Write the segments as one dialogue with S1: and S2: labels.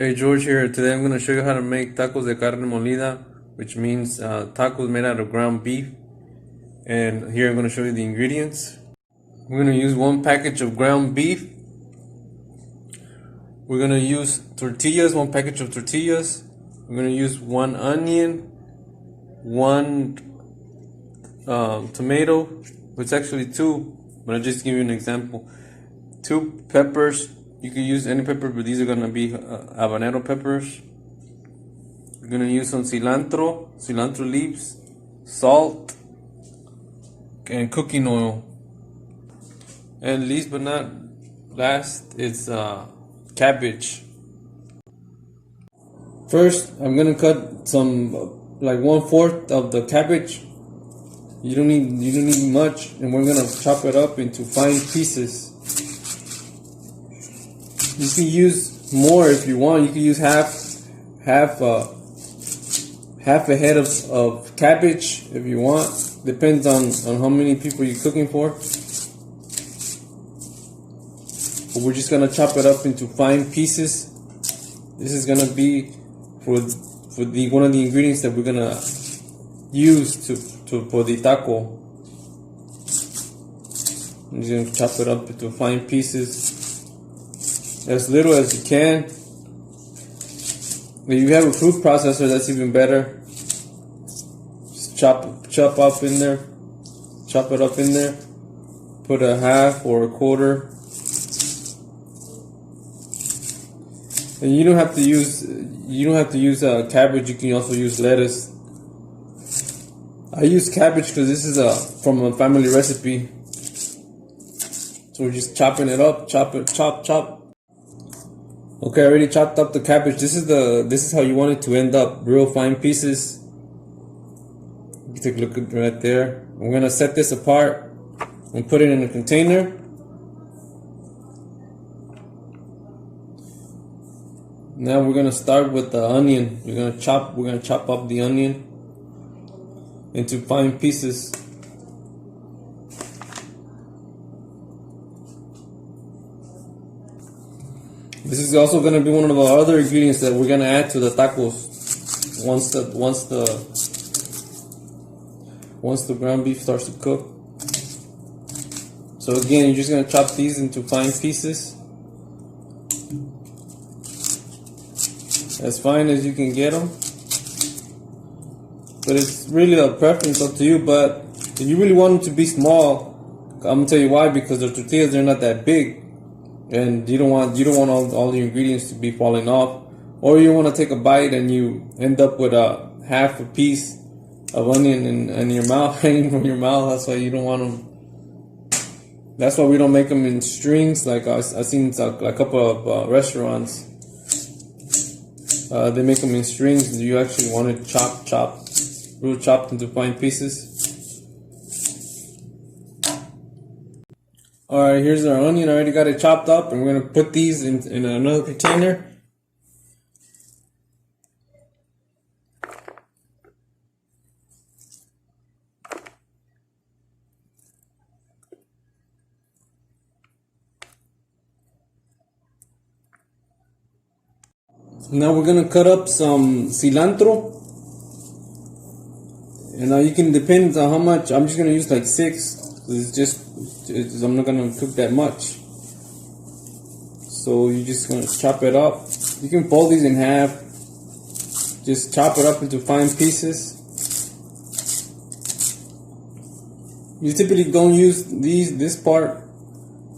S1: Hey, George here. Today I'm going to show you how to make tacos de carne molida, which means tacos made out of ground beef. And here I'm going to show you the ingredients. We're going to use 1 package of ground beef. We're going to use tortillas, 1 package of tortillas. We're going to use 1 onion, 1 tomato, it's actually 2, but I'll just give you an example. 2 peppers. You can use any pepper, but these are gonna be habanero peppers. We're gonna use some cilantro leaves, salt, and cooking oil. And least but not last is cabbage. First, I'm gonna cut some like 1/4 of the cabbage. You don't need much, and we're gonna chop it up into fine pieces. You can use more if you want. You can use half a head of cabbage if you want. Depends on how many people you're cooking for. But we're just gonna chop it up into fine pieces. This is gonna be for the one of the ingredients that we're gonna use for the taco. I'm just gonna chop it up into fine pieces. As little as you can. If you have a food processor, that's even better. Just chop it up in there. Put a half or a quarter. And you don't have to use cabbage. You can also use lettuce. I use cabbage because this is from a family recipe. So we're just chopping it up. Chop. Okay, I already chopped up the cabbage. This is how you want it to end up, real fine pieces. You can take a look at right there. I'm gonna set this apart and put it in a container. Now we're gonna start with the onion. We're gonna chop up the onion into fine pieces. This is also going to be one of our other ingredients that we're going to add to the tacos once the ground beef starts to cook. So again, you're just going to chop these into fine pieces, as fine as you can get them. But it's really a preference, up to you. But if you really want them to be small, I'm gonna tell you why. Because the tortillas, they're not that big. And you don't want all the ingredients to be falling off, or you want to take a bite and you end up with half a piece of onion in your mouth, hanging from your mouth. That's why you don't want them. That's why we don't make them in strings. Like I've seen a couple of restaurants, they make them in strings. You actually want it chopped into fine pieces. Alright, here's our onion. I already got it chopped up, and we're going to put these in another container. Now we're going to cut up some cilantro. And now you can depend on how much. I'm just going to use like 6. I'm not gonna cook that much. So you're just gonna chop it up. You can fold these in half. Just chop it up into fine pieces. You typically don't use this part,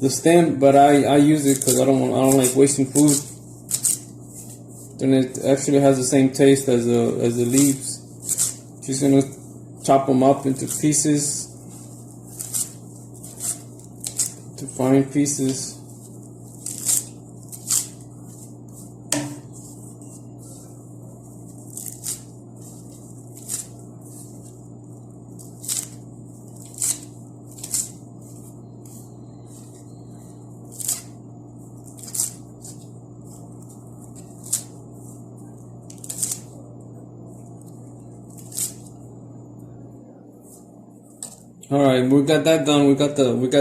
S1: the stem, but I use it because I don't like wasting food. Then it actually has the same taste as the leaves. Just gonna chop them up into pieces. Fine pieces. All right, we got that done. We got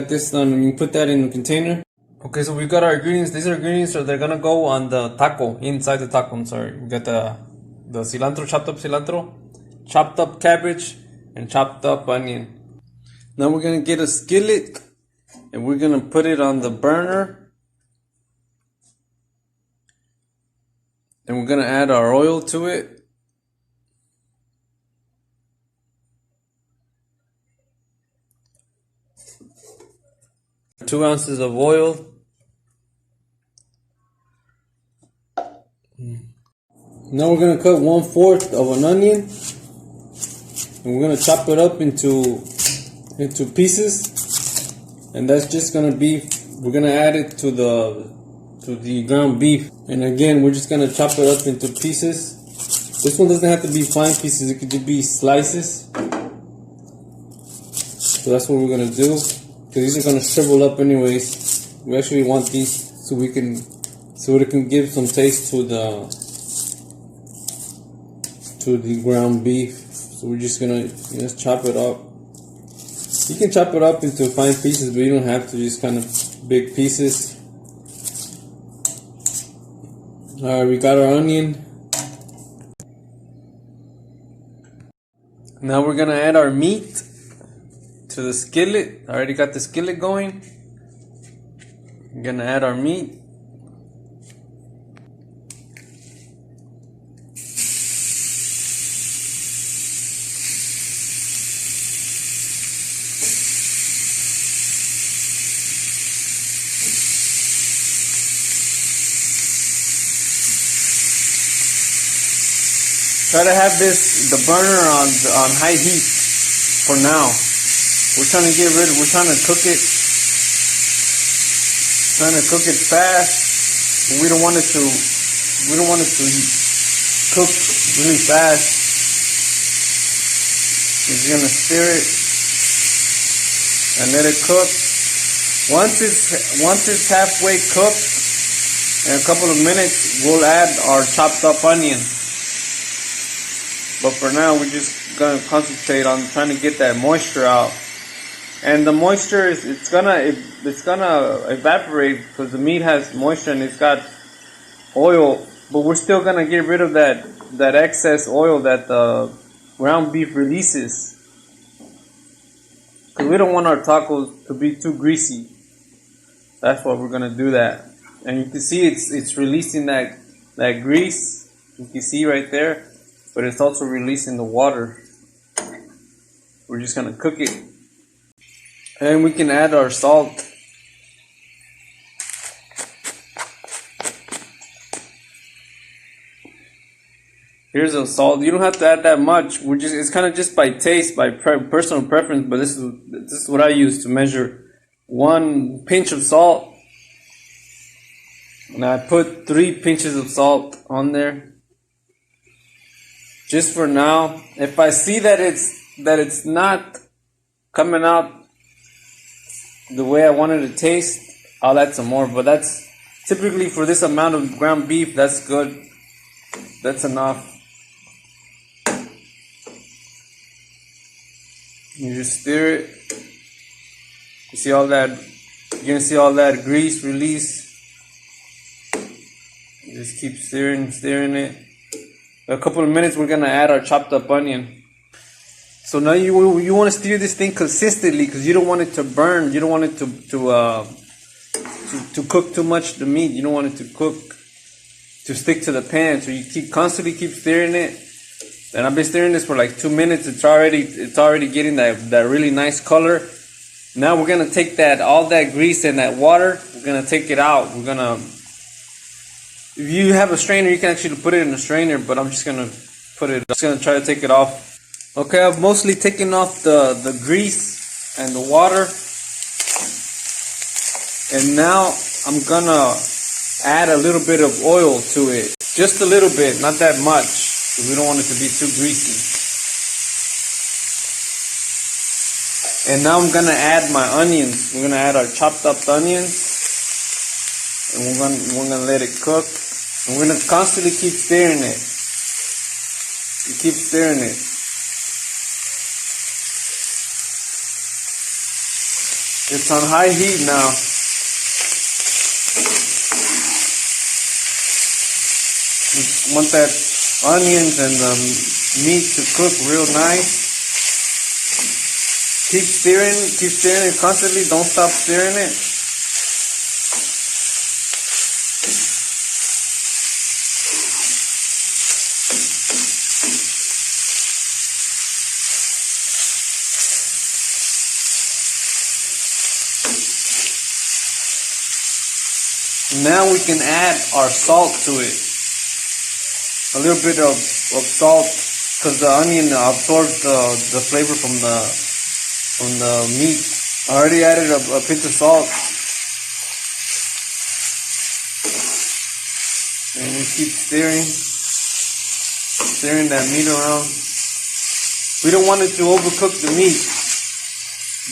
S1: this done. You can put that in the container. Okay, so we got our ingredients. These are ingredients that they're gonna go on the taco, inside the taco. I'm sorry. We got the cilantro, chopped up cilantro, chopped up cabbage, and chopped up onion. Now we're gonna get a skillet and we're gonna put it on the burner. And we're gonna add our oil to it. 2 ounces of oil. Now we're gonna cut 1/4 of an onion, and we're gonna chop it up into pieces, and that's just gonna be. We're gonna add it to the ground beef, and again we're just gonna chop it up into pieces. This one doesn't have to be fine pieces; it could just be slices. So that's what we're gonna do, because these are gonna shrivel up anyways. We actually want these so it can give some taste to the ground beef. So we're just gonna just chop it up. You can chop it up into fine pieces, but you don't have to, just kind of big pieces. Alright, we got our onion. Now we're gonna add our meat to the skillet. I already got the skillet going. We're gonna add our meat. Try to have the burner on high heat for now. We're trying to cook it fast. But we don't want it to cook really fast. We're just gonna stir it and let it cook. Once it's halfway cooked, in a couple of minutes, we'll add our chopped up onion. But for now, we're just gonna concentrate on trying to get that moisture out. And the moisture it's gonna evaporate because the meat has moisture and it's got oil. But we're still gonna get rid of that excess oil that the ground beef releases, because we don't want our tacos to be too greasy. That's why we're gonna do that. And you can see it's releasing that grease. You can see right there. But it's also releasing the water. We're just gonna cook it. And we can add our salt. Here's the salt. You don't have to add that much. It's kind of just by taste, by personal preference, but this is what I use to measure. 1 pinch of salt. And I put 3 pinches of salt on there. Just for now. If I see that it's not coming out the way I wanted to taste, I'll add some more. But that's typically for this amount of ground beef. That's good. That's enough. You just stir it. You're gonna see all that grease release. You just keep stirring it. A couple of minutes, we're gonna add our chopped up onion. So now you want to stir this thing consistently, because you don't want it to burn. You don't want it to cook too much the meat. You don't want it to stick to the pan. So you constantly keep stirring it. And I've been stirring this for like 2 minutes. It's already getting that really nice color. Now we're gonna take all that grease and that water. We're gonna take it out. If you have a strainer, you can actually put it in a strainer, but I'm just gonna try to take it off. Okay, I've mostly taken off the grease and the water. And now I'm gonna add a little bit of oil to it. Just a little bit, not that much, because we don't want it to be too greasy. And now I'm gonna add my onions. We're gonna add our chopped up onions. And we're gonna let it cook. And we're gonna constantly keep stirring it. You keep stirring it. It's on high heat now. We want that onions and the meat to cook real nice. Keep stirring it constantly. Don't stop stirring it. Now we can add our salt to it. A little bit of salt, because the onion absorbs the flavor from the meat. I already added a pinch of salt. And we keep stirring that meat around. We don't want it to overcook the meat.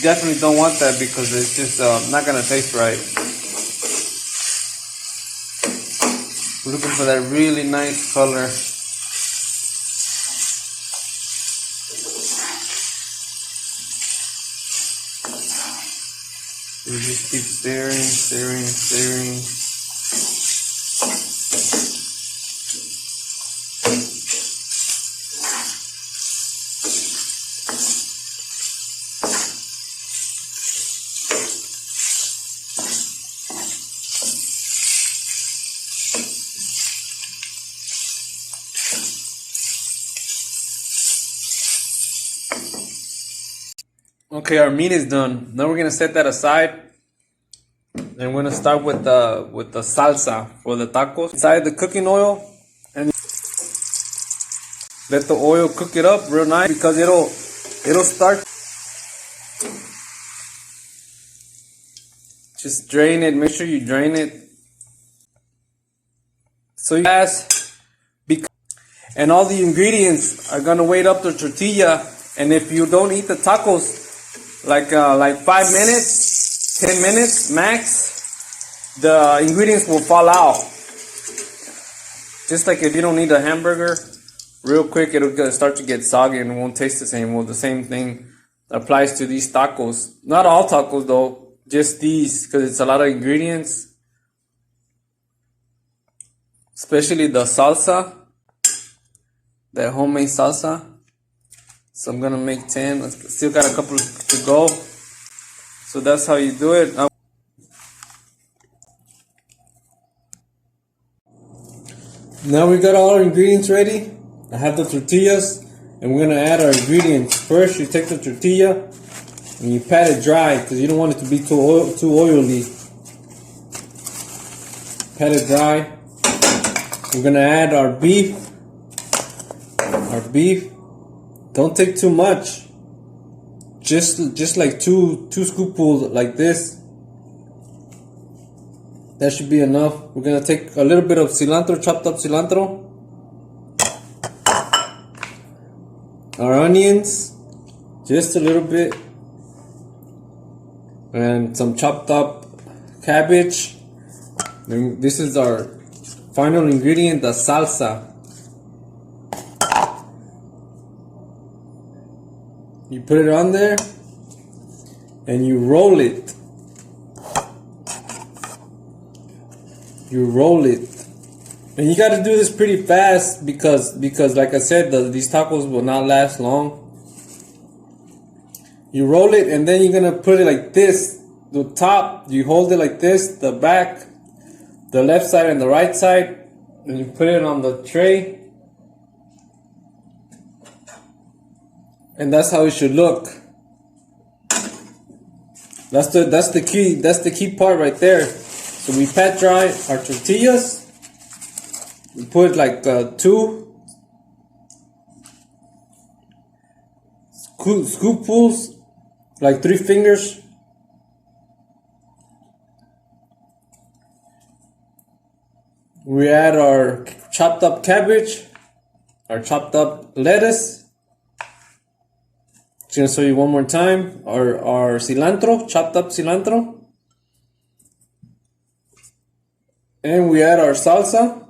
S1: Definitely don't want that, because it's just not gonna taste right. We're looking for that really nice color. We just keep stirring. Okay, our meat is done. Now we're gonna set that aside, and we're gonna start with the salsa for the tacos. Inside the cooking oil, and let the oil cook it up real nice, because it'll start. Just drain it. Make sure you drain it. So you guys, and all the ingredients are gonna wait up the tortilla. And if you don't eat the tacos, like 5 minutes, 10 minutes max, the ingredients will fall out. Just like if you don't eat a hamburger, real quick it'll start to get soggy and it won't taste the same. Well, the same thing applies to these tacos. Not all tacos though, just these, because it's a lot of ingredients. Especially the salsa, that homemade salsa. So I'm gonna make 10. Still got a couple to go. So that's how you do it. Now we got all our ingredients ready. I have the tortillas, and we're gonna add our ingredients. First, you take the tortilla and you pat it dry, because you don't want it to be too oily. Pat it dry. We're gonna add our beef. Don't take too much. Just like two scoopfuls like this. That should be enough. We're gonna take a little bit of cilantro, chopped up cilantro. Our onions, just a little bit. And some chopped up cabbage. And this is our final ingredient, the salsa. You put it on there and you roll it. And you got to do this pretty fast, because like I said, these tacos will not last long. You roll it, and then you're going to put it like this. The top, you hold it like this, the back, the left side and the right side, and you put it on the tray. And that's how it should look. That's the key part right there. So we pat dry our tortillas. We put like 2 scoopfuls, like 3 fingers. We add our chopped up cabbage, our chopped up lettuce. Just gonna show you one more time. Our cilantro, chopped up cilantro. And we add our salsa.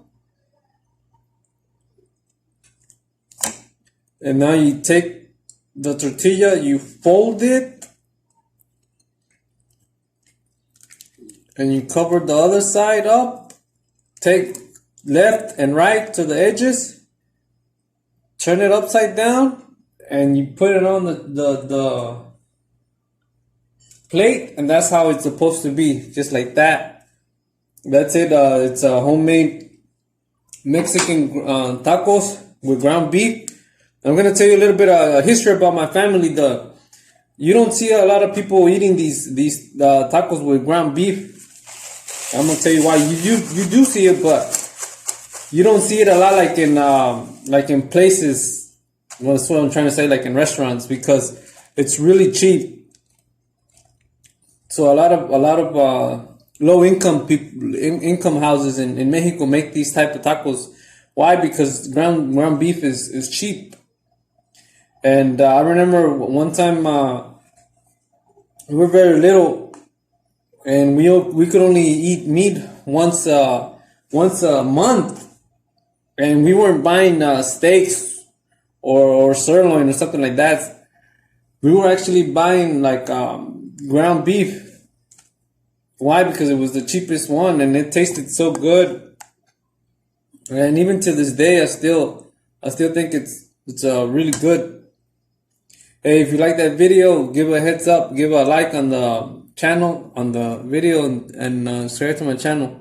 S1: And now you take the tortilla, you fold it. And you cover the other side up. Take left and right to the edges, turn it upside down, and you put it on the plate, and that's how it's supposed to be, just like that. That's it. It's a homemade Mexican tacos with ground beef. I'm gonna tell you a little bit of history about my family. You don't see a lot of people eating these tacos with ground beef. I'm gonna tell you why. You do see it, but you don't see it a lot like in places. Well, that's what I'm trying to say, like in restaurants, because it's really cheap. So a lot of low income people, income houses in Mexico make these type of tacos. Why? Because ground beef is cheap. And I remember one time we were very little, and we could only eat meat once a month, and we weren't buying steaks or sirloin or something like that. We were actually buying like ground beef. Why? Because it was the cheapest one, and it tasted so good. And even to this day, I still think it's really good. Hey, if you like that video, give a heads up, give a like on the channel, on the video, and subscribe to my channel.